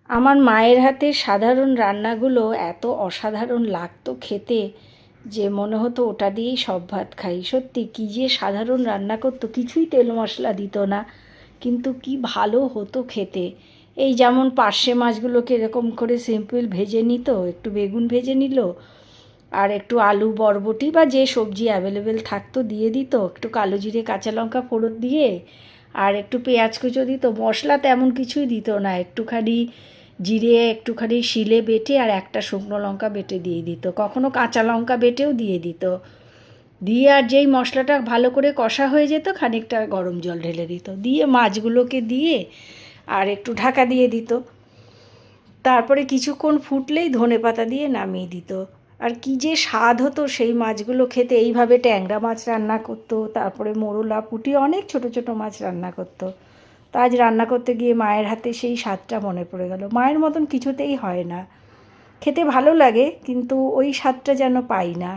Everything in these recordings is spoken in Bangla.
আমার মায়ের হাতের সাধারণ রান্নাগুলো এত অসাধারণ লাগতো খেতে যে মনে হতো ওটা দিয়েই সব ভাত খাই। সত্যি কী যে সাধারণ রান্না করতো, কিছুই তেল মশলা দিত না, কিন্তু কি ভালো হতো খেতে। এই যেমন পার্শে মাছগুলোকে এরকম করে সিম্পল ভেজে নিত, একটু বেগুন ভেজে নিল, আর একটু আলু বরবটি বা যে সবজি অ্যাভেলেবেল থাকতো দিয়ে দিত, একটু কালো জিরে কাঁচা লঙ্কা ফোড়ন দিয়ে, আর একটু পেঁয়াজ কুচো দিত। মশলা তেমন কিছুই দিত না, একটুখানি জিরে একটুখানি শিলে বেটে আর একটা শুকনো লঙ্কা বেটে দিয়ে দিত, কখনো কাঁচা লঙ্কা বেটেও দিয়ে দিত। দিয়ে আর যেই মশলাটা ভালো করে কষা হয়ে যেত খানিকটা গরম জল ঢেলে দিত, দিয়ে মাছগুলোকে দিয়ে আর একটু ঢাকা দিয়ে দিত। তারপরে কিছুক্ষণ ফুটলেই ধনেপাতা দিয়ে নামিয়ে দিত। আর কী যে স্বাদ হতো সেই মাছগুলো খেতে। এইভাবে ট্যাংরা মাছ রান্না করতো, তারপরে মোরলা পুঁটি অনেক ছোট ছোট মাছ রান্না করতো। তো আজ রান্না করতে গিয়ে মায়ের হাতে সেই স্বাদটা মনে পড়ে গেল। মায়ের মতন কিছুতেই হয় না, খেতে ভালো লাগে কিন্তু ওই স্বাদটা যেন পাই না।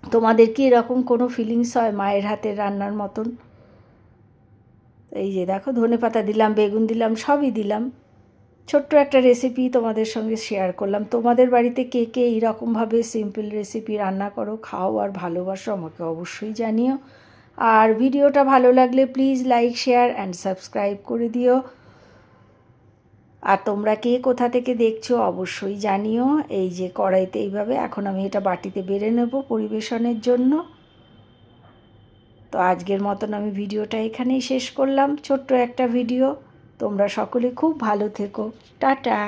তোমাদের কি এরকম কোনো ফিলিংস হয় মায়ের হাতের রান্নার মতন? এই যে দেখো, ধনেপাতা দিলাম, বেগুন দিলাম, সবই দিলাম। ছোট্ট একটা রেসিপি তোমাদের সঙ্গে শেয়ার করলাম। তোমাদের বাড়িতে কে কে এইরকমভাবে সিম্পল রেসিপি রান্না করো, খাও আর ভালোবাসো, আমাকে অবশ্যই জানিও। আর ভিডিওটা ভালো লাগলে please like, share and subscribe করে দিও। আর তোমরা কে কোথা থেকে দেখছো অবশ্যই জানিও। এই যে কড়াইতে এইভাবে এখন আমি এটা বাটিতে বেড়ে নেব পরিবেশনের জন্য। তো আজকের মতন আমি ভিডিওটা এখানেই শেষ করলাম, ছোট্ট একটা ভিডিও। তোমরা সকলে খুব ভালো থেকো। টাটা।